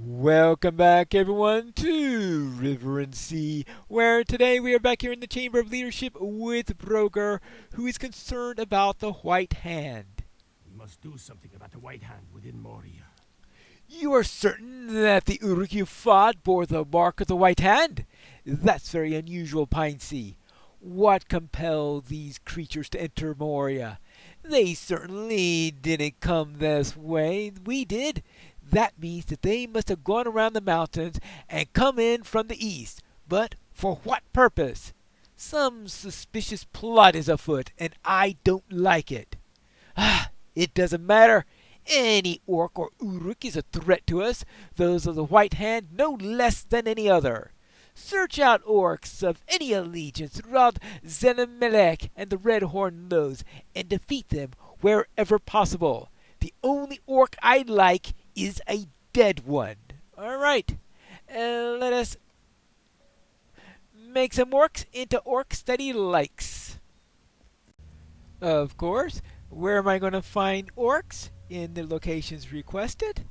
Welcome back, everyone, to River and Sea, where today we are back here in the Chamber of Leadership with Broger, who is concerned about the White Hand. We must do something about the White Hand within Moria. You are certain that the Uruk you fought bore the mark of the White Hand? That's very unusual, Pine Sea. What compelled these creatures to enter Moria? They certainly didn't come this way. We did. That means that they must have gone around the mountains and come in from the east. But for what purpose? Some suspicious plot is afoot, and I don't like it. It doesn't matter. Any orc or uruk is a threat to us. Those of the White Hand no less than any other. Search out orcs of any allegiance throughout Zenemelech and the Red Horn Lows and defeat them wherever possible. The only orc I like is a dead one. Alright, let us make some orcs into orcs that he likes. Of course, where am I going to find orcs? In the locations requested.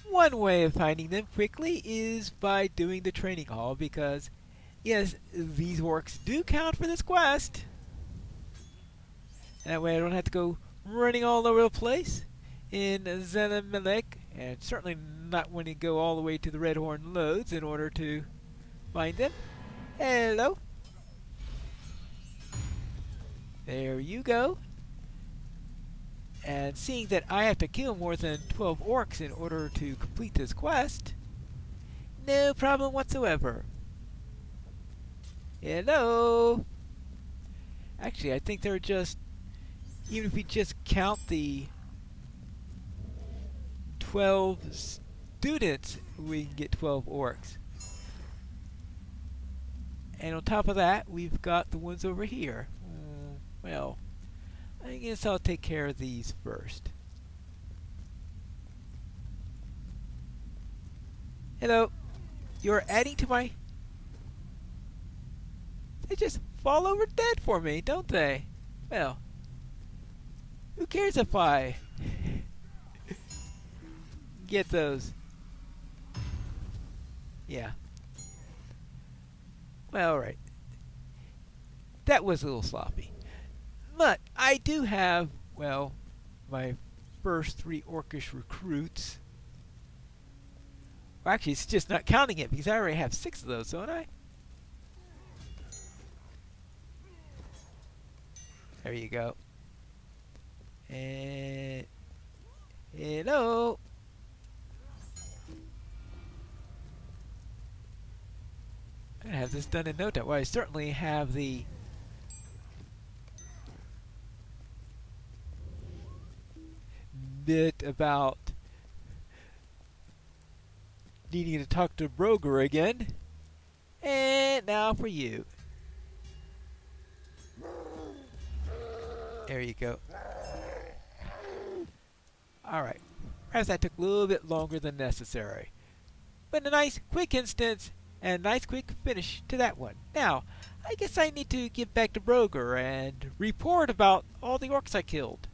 One way of finding them quickly is by doing the training hall because, yes, these orcs do count for this quest. That way I don't have to go running all over the place in Zenemelech, and certainly not when you go all the way to the Red Horn Loads in order to find them. Hello. There you go. And seeing that I have to kill more than 12 orcs in order to complete this quest, no problem whatsoever. Hello! Actually, I think they're just, even if we just count the 12 students, we can get 12 orcs. And on top of that, we've got the ones over here. Well, I guess I'll take care of these first. Hello. You're adding to my... They just fall over dead for me, don't they? Well, who cares if I get those? Yeah. Well, alright. That was a little sloppy. But I do have, well, my first 3 orcish recruits. Well, actually, it's just not counting it because I already have 6 of those, don't I? There you go. And hello. I'm gonna have this done in no time. Well, I certainly have the bit about needing to talk to Broger again. And now for you. There you go. Alright. Perhaps that took a little bit longer than necessary. But a nice quick instance and a nice quick finish to that one. Now, I guess I need to get back to Broger and report about all the orcs I killed.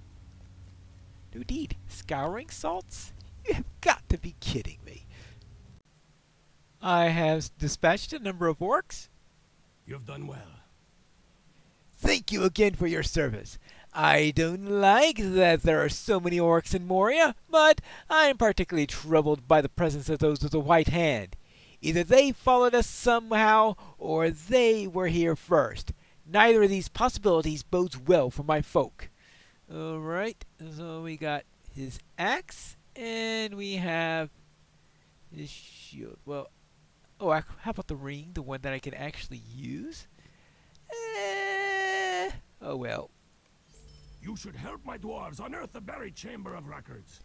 Indeed, scouring salts? You have got to be kidding me. I have dispatched a number of orcs. You've done well. Thank you again for your service. I don't like that there are so many orcs in Moria, but I am particularly troubled by the presence of those with the White Hand. Either they followed us somehow, or they were here first. Neither of these possibilities bodes well for my folk. Alright, so we got his axe, and we have his shield. Well, oh, how about the ring, the one that I can actually use? Oh well. You should help my dwarves unearth the buried chamber of records.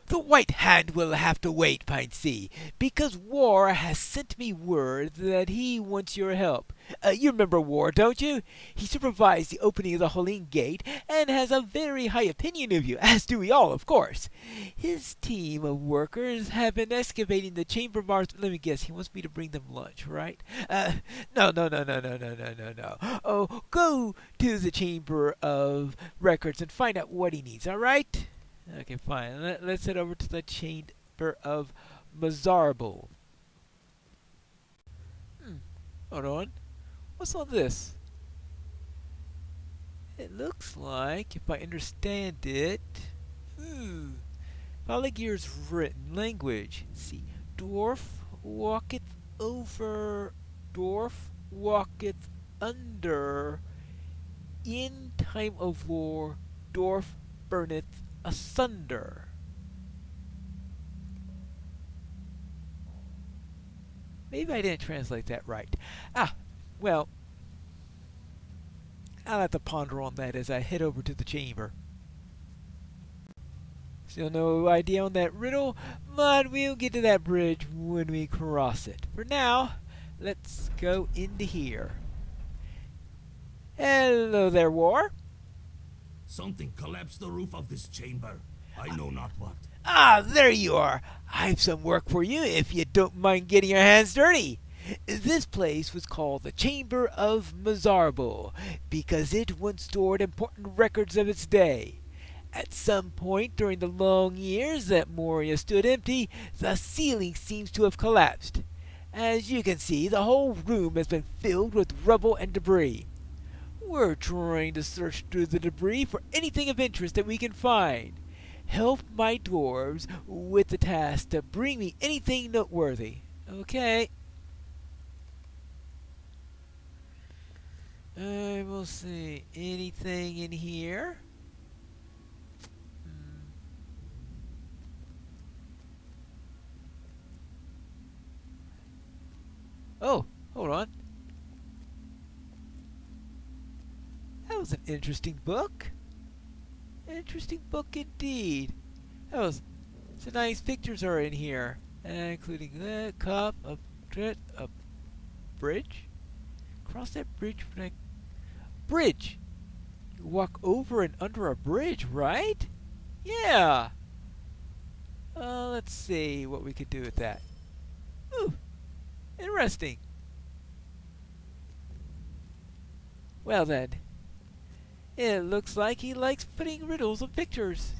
The White Hand will have to wait, Pine Sea, because War has sent me word that he wants your help. You remember War, don't you? He supervised the opening of the Helene Gate and has a very high opinion of you, as do we all, of course. His team of workers have been excavating the chamber bars. Let me guess, he wants me to bring them lunch, right? No. Oh, go to the Chamber of Records and find out what he needs, all right? Okay, fine. Let's head over to the chamber of Mazarble. Hold on. What's all this? It looks like, if I understand it, Paligir's written language. Let's see. Dwarf walketh over, dwarf walketh under. In time of war, dwarf burneth asunder. Maybe I didn't translate that right. Well, I'll have to ponder on that as I head over to the chamber. Still no idea on that riddle, but we'll get to that bridge when we cross it. For now, let's go into here. Hello there, War. Something collapsed the roof of this chamber. I know not what. There you are. I've some work for you if you don't mind getting your hands dirty. This place was called the Chamber of Mazarble because it once stored important records of its day. At some point during the long years that Moria stood empty, the ceiling seems to have collapsed. As you can see, the whole room has been filled with rubble and debris. We're trying to search through the debris for anything of interest that we can find. Help my dwarves with the task to bring me anything noteworthy. Okay. We'll see. Anything in here? Oh, hold on. That was an interesting book. Interesting book indeed. Some nice pictures are in here, including a cup, a bridge. Cross that bridge when I... Bridge! You walk over and under a bridge, right? Yeah! Let's see what we could do with that. Ooh! Interesting. Well then. It looks like he likes putting riddles on pictures.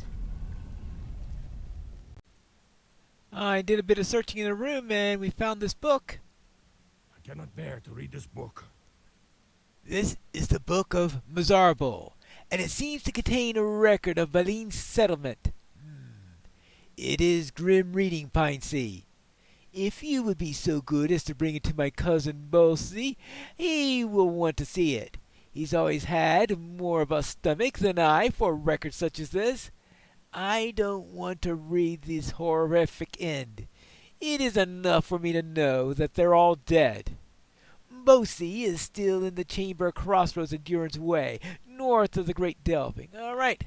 I did a bit of searching in the room and we found this book. I cannot bear to read this book. This is the Book of Mazarble, and it seems to contain a record of Balin's settlement. It is grim reading, Pine Sea. If you would be so good as to bring it to my cousin Bolsey, he will want to see it. He's always had more of a stomach than I for records such as this. I don't want to read this horrific end. It is enough for me to know that they're all dead. Bosey is still in the chamber crossroads in Duran's Way, north of the Great Delving. All right,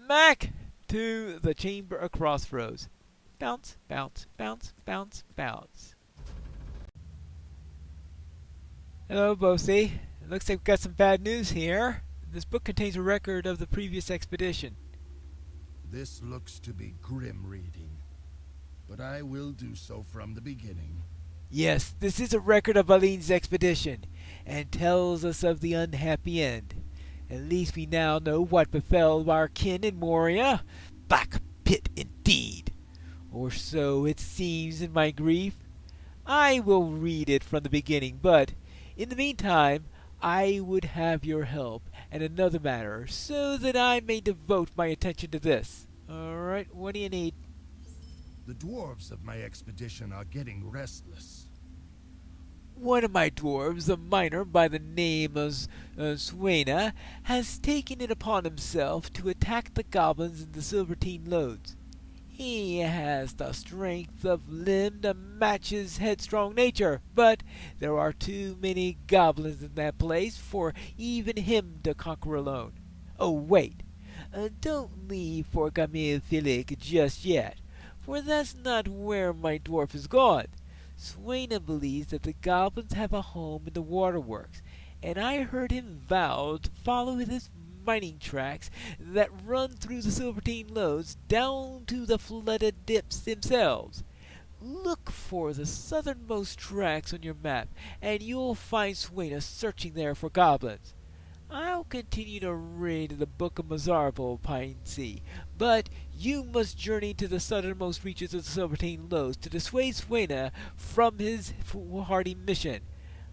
back to the chamber of crossroads. Bounce, bounce, bounce, bounce, bounce. Hello, Bosey. It looks like we've got some bad news here. This book contains a record of the previous expedition. This looks to be grim reading, but I will do so from the beginning. Yes, this is a record of Balin's expedition, and tells us of the unhappy end. At least we now know what befell our kin in Moria. Black pit indeed! Or so it seems in my grief. I will read it from the beginning, but in the meantime, I would have your help in another matter, so that I may devote my attention to this. Alright, what do you need? The dwarves of my expedition are getting restless. One of my dwarves, a miner by the name of Swaina, has taken it upon himself to attack the goblins in the Silvertine Lodes. He has the strength of limb to match his headstrong nature, but there are too many goblins in that place for even him to conquer alone. Oh, wait. Don't leave for Gamil Filik just yet, for that's not where my dwarf is gone. Swaina believes that the goblins have a home in the waterworks, and I heard him vow to follow his mining tracks that run through the Silvertine Lodes down to the flooded dips themselves. Look for the southernmost tracks on your map, and you'll find Swaina searching there for goblins. I'll continue to read the Book of Mazarbo, Pine Sea, but you must journey to the southernmost reaches of the Silvertine Lows to dissuade Suena from his foolhardy mission.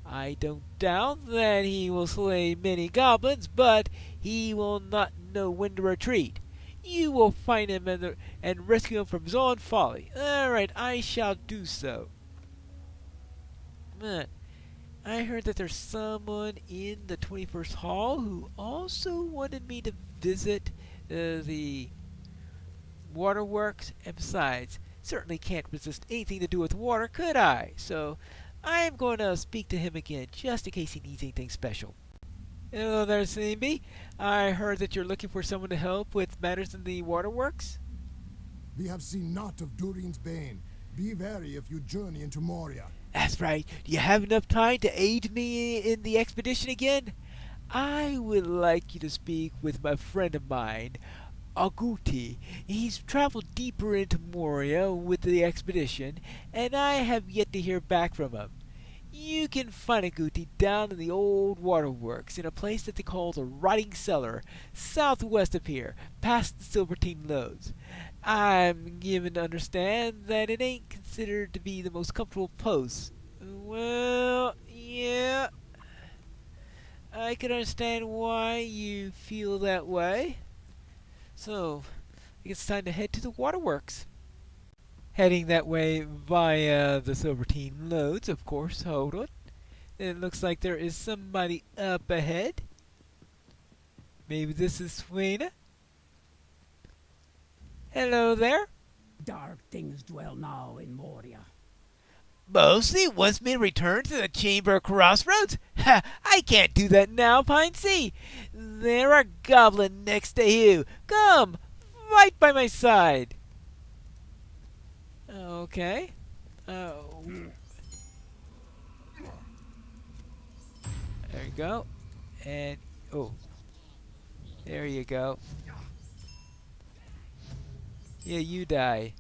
I don't doubt that he will slay many goblins, but he will not know when to retreat. You will find him and rescue him from his own folly. All right, I shall do so. I heard that there's someone in the 21st Hall who also wanted me to visit the waterworks, and besides, certainly can't resist anything to do with water, could I? So I'm going to speak to him again, just in case he needs anything special. Hello there, Simby. I heard that you're looking for someone to help with matters in the waterworks? We have seen naught of Durin's bane. Be wary if you journey into Moria. That's right. Do you have enough time to aid me in the expedition again? I would like you to speak with a friend of mine, Aguti. He's traveled deeper into Moria with the expedition, and I have yet to hear back from him. You can find Aguti down in the old waterworks in a place that they call the Rotting Cellar, southwest of here, past the Silvertine Loads. I'm given to understand that it ain't considered to be the most comfortable post. Well, yeah, I can understand why you feel that way. So, I guess it's time to head to the waterworks. Heading that way via the Silvertine Loads, of course. Hold on. It looks like there is somebody up ahead. Maybe this is Suena. Hello there. Dark things dwell now in Moria. Mostly wants me to return to the Chamber of Crossroads? Ha! I can't do that now, Pine Sea. There are goblin next to you. Come, fight by my side. Okay. Oh. There you go. And, oh. There you go. Yeah, you die.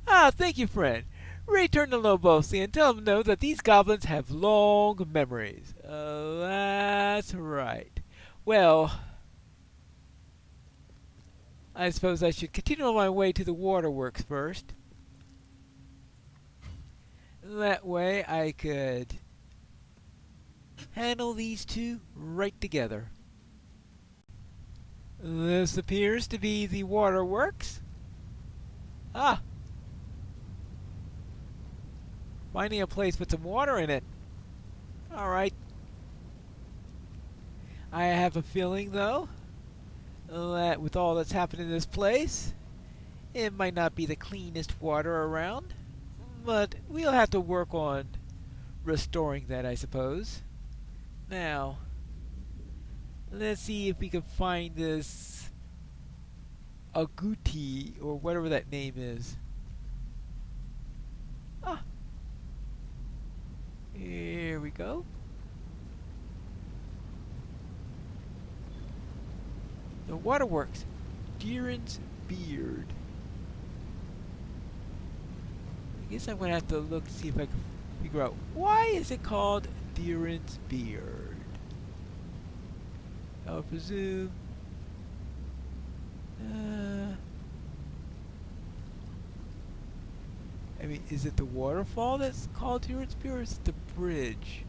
Ah, thank you, friend. Return to Lobosi and tell them know that these goblins have long memories. That's right. Well, I suppose I should continue on my way to the waterworks first. That way I could handle these two right together. This appears to be the waterworks. Ah! Finding a place with some water in it. Alright. I have a feeling, though, that with all that's happened in this place, it might not be the cleanest water around. But we'll have to work on restoring that, I suppose. Now, let's see if we can find this Aguti, or whatever that name is. Ah! Here we go. The waterworks. Deeran's Beard. I guess I'm going to have to look to see if I can figure out why is it called Deeran's Beard. I'll presume. I mean, is it the waterfall that's called Deeran's Beard, or is it the bridge?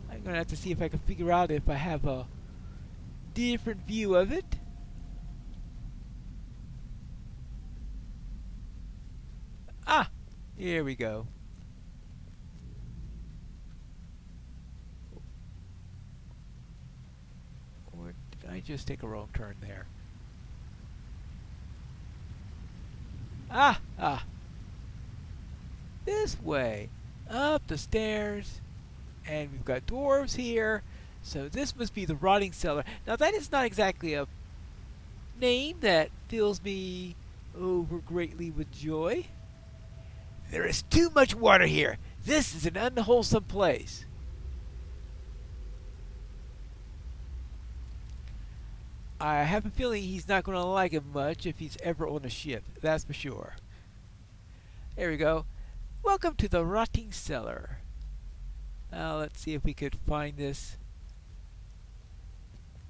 I'm going to have to see if I can figure out if I have a different view of it. Ah! Here we go. Or did I just take a wrong turn there? Ah! Ah! This way. Up the stairs. And we've got dwarves here. So this must be the Rotting Cellar. Now that is not exactly a name that fills me over greatly with joy. There is too much water here. This is an unwholesome place. I have a feeling he's not going to like it much if he's ever on a ship. That's for sure. There we go. Welcome to the Rotting Cellar. Let's see if we could find this.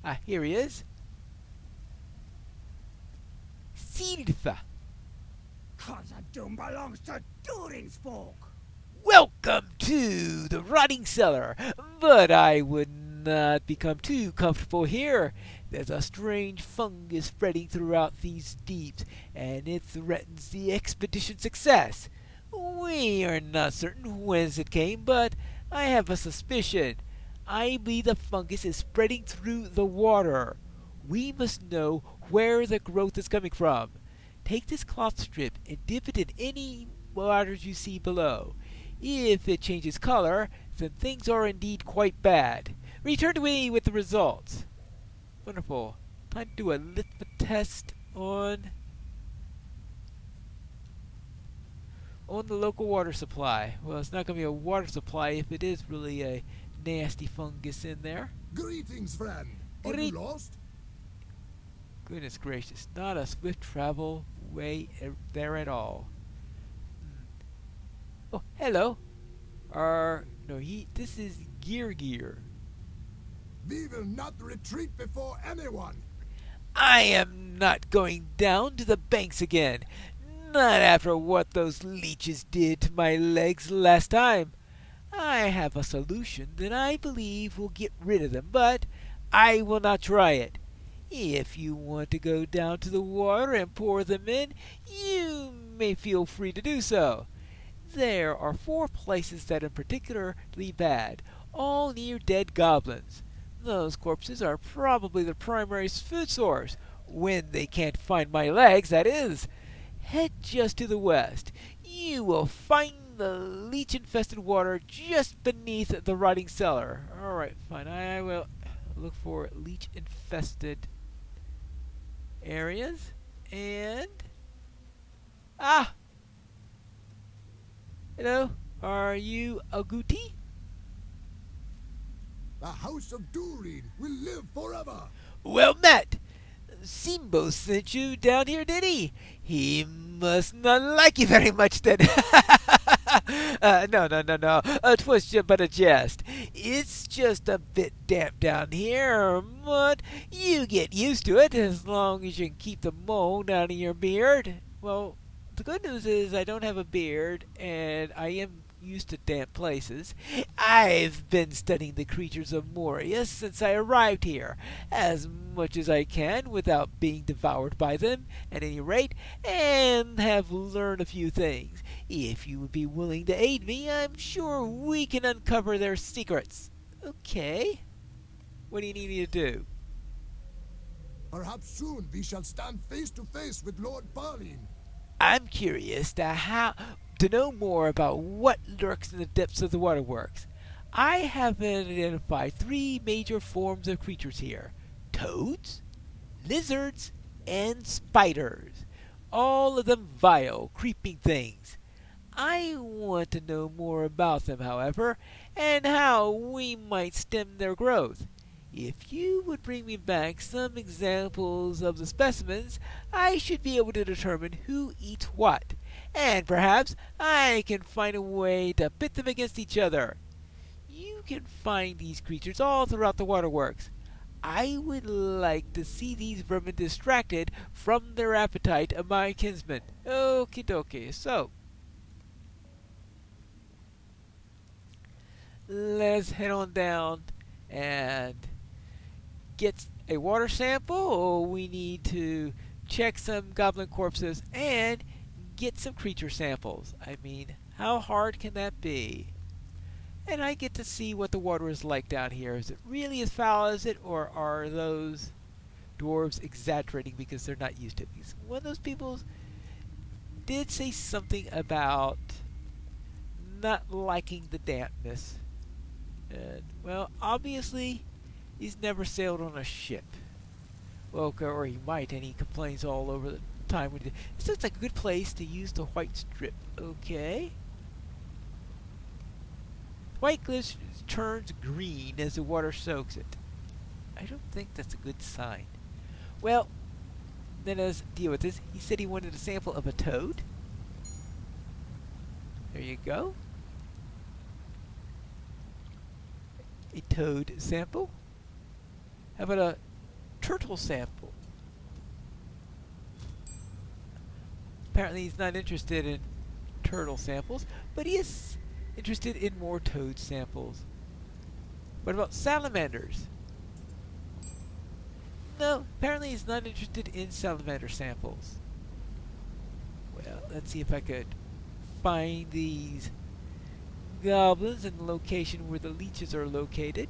Ah, here he is. Silva. Cause a doom belongs to Durin's folk. Welcome to the rotting cellar, but I would not become too comfortable here. There's a strange fungus spreading throughout these deeps, and it threatens the expedition's success. We are not certain whence it came, but I have a suspicion. I believe the fungus is spreading through the water. We must know where the growth is coming from. Take this cloth strip and dip it in any waters you see below. If it changes color, then things are indeed quite bad. Return to me with the results. Wonderful. Time to do a litmus test on the local water supply. Well, it's not going to be a water supply if it is really a nasty fungus in there. Greetings, friend. Are you lost? Goodness gracious, not a swift travel way there at all. Oh, hello. This is Gear. We will not retreat before anyone. I am not going down to the banks again. Not after what those leeches did to my legs last time. I have a solution that I believe will get rid of them, but I will not try it. If you want to go down to the water and pour them in, you may feel free to do so. There are 4 places that are particularly bad, all near dead goblins. Those corpses are probably the primary food source, when they can't find my legs, that is. Head just to the west. You will find the leech-infested water just beneath the rotting cellar. Alright, fine. I will look for leech-infested areas. And... Ah! Hello? Are you Aguti? The House of Durin will live forever. Well met! Simbo sent you down here, did he? He must not like you very much then. No. 'Twas but a jest. It's just a bit damp down here, but you get used to it as long as you can keep the mold out of your beard. Well, the good news is I don't have a beard, and I am used to damp places. I've been studying the creatures of Moria since I arrived here, as much as I can without being devoured by them, at any rate, and have learned a few things. If you would be willing to aid me, I'm sure we can uncover their secrets. Okay. What do you need me to do? Perhaps soon we shall stand face to face with Lord Balin. I'm curious to know more about what lurks in the depths of the waterworks. I have identified 3 major forms of creatures here: toads, lizards, and spiders. All of them vile, creeping things. I want to know more about them, however, and how we might stem their growth. If you would bring me back some examples of the specimens, I should be able to determine who eats what, and perhaps I can find a way to pit them against each other. You can find these creatures all throughout the waterworks. I would like to see these vermin distracted from their appetite of my kinsmen. Okie dokie, so let's head on down and get a water sample. We need to check some goblin corpses and get some creature samples. I mean, how hard can that be? And I get to see what the water is like down here. Is it really as foul as it, or are those dwarves exaggerating because they're not used to it? Because one of those people did say something about not liking the dampness. And, well, obviously, he's never sailed on a ship. Well, or he might, and he complains all over the time. This looks like a good place to use the white strip. Okay. White gliss turns green as the water soaks it. I don't think that's a good sign. Well, then let's deal with this. He said he wanted a sample of a toad. There you go. a toad sample? How about a turtle sample? Apparently he's not interested in turtle samples, but he is interested in more toad samples. What about salamanders? No, apparently he's not interested in salamander samples. Well, let's see if I could find these goblins in the location where the leeches are located.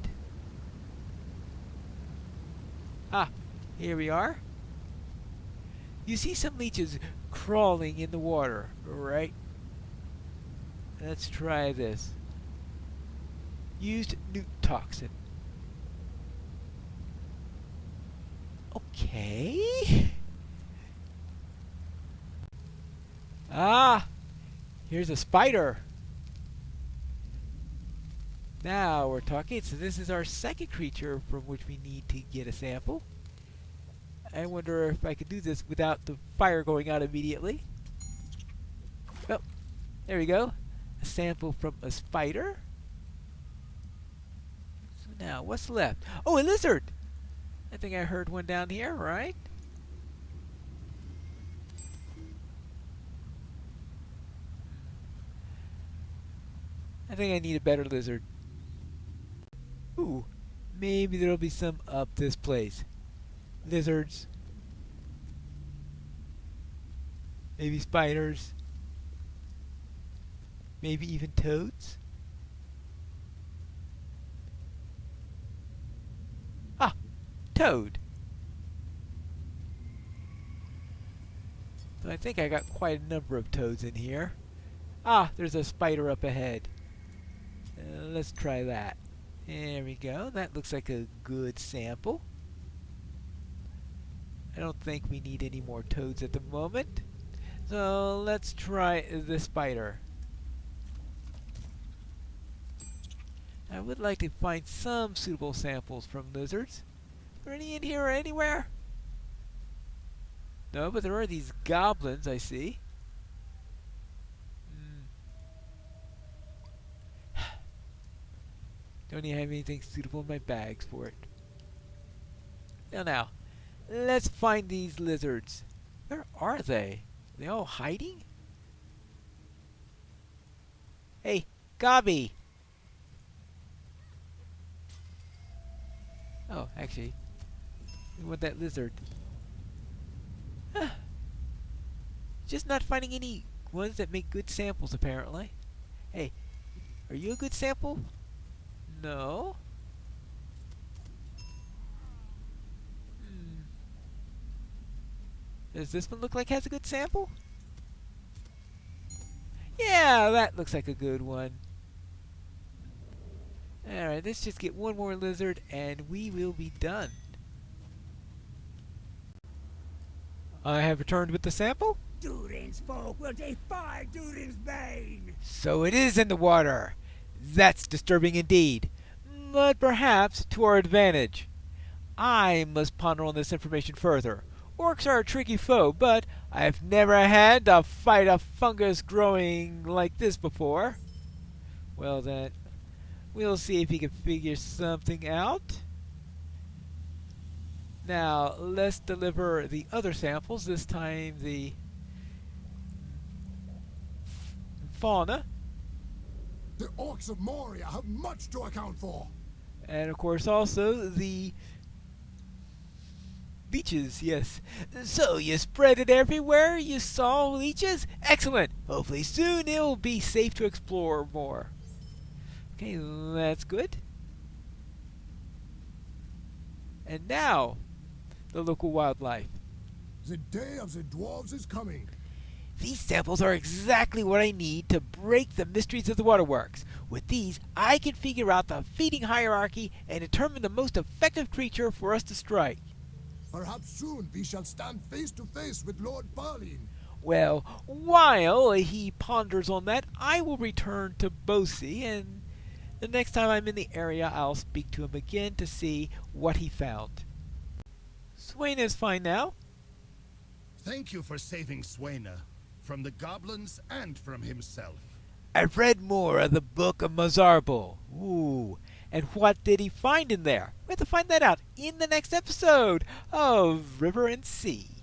Ah, here we are. You see some leeches crawling in the water, right? Let's try this. Used newt toxin. Okay. Ah, here's a spider. Now we're talking. So this is our second creature from which we need to get a sample. I wonder if I could do this without the fire going out immediately. Oh, there we go. A sample from a spider. So now, what's left? Oh, a lizard! I think I heard one down here, right? I think I need a better lizard. Ooh, maybe there'll be some up this place. Lizards. Maybe spiders. Maybe even toads. Ah, toad. So I think I got quite a number of toads in here. Ah, there's a spider up ahead. Let's try that. There we go. That looks like a good sample. I don't think we need any more toads at the moment. So let's try the spider. I would like to find some suitable samples from lizards. Are there any in here or anywhere? No, but there are these goblins I see. Don't even have anything suitable in my bags for it. Now, let's find these lizards. Where are they? Are they all hiding? Hey, Gobby! Oh, actually, we want that lizard. Just not finding any ones that make good samples, apparently. Hey, are you a good sample? No. Does this one look like it has a good sample? Yeah, that looks like a good one. Alright, let's just get one more lizard and we will be done. I have returned with the sample. Durin's folk will defy Durin's bane! So it is in the water. That's disturbing indeed, but perhaps to our advantage. I must ponder on this information further. Orcs are a tricky foe, but I've never had to fight a fungus growing like this before. Well then, we'll see if he can figure something out. Now, let's deliver the other samples, this time the fauna. The orcs of Moria have much to account for. And of course also the leeches, yes. So you spread it everywhere? You saw leeches? Excellent! Hopefully soon it'll be safe to explore more. Okay, that's good. And now, the local wildlife. The day of the dwarves is coming. These samples are exactly what I need to break the mysteries of the waterworks. With these, I can figure out the feeding hierarchy and determine the most effective creature for us to strike. Perhaps soon we shall stand face to face with Lord Balin. Well, while he ponders on that, I will return to Bosi, and the next time I'm in the area, I'll speak to him again to see what he found. Swain is fine now. Thank you for saving Swaina from the goblins and from himself. I've read more of the Book of Mazarbul. Ooh, And what did he find in there? We have to find that out in the next episode of River and Sea.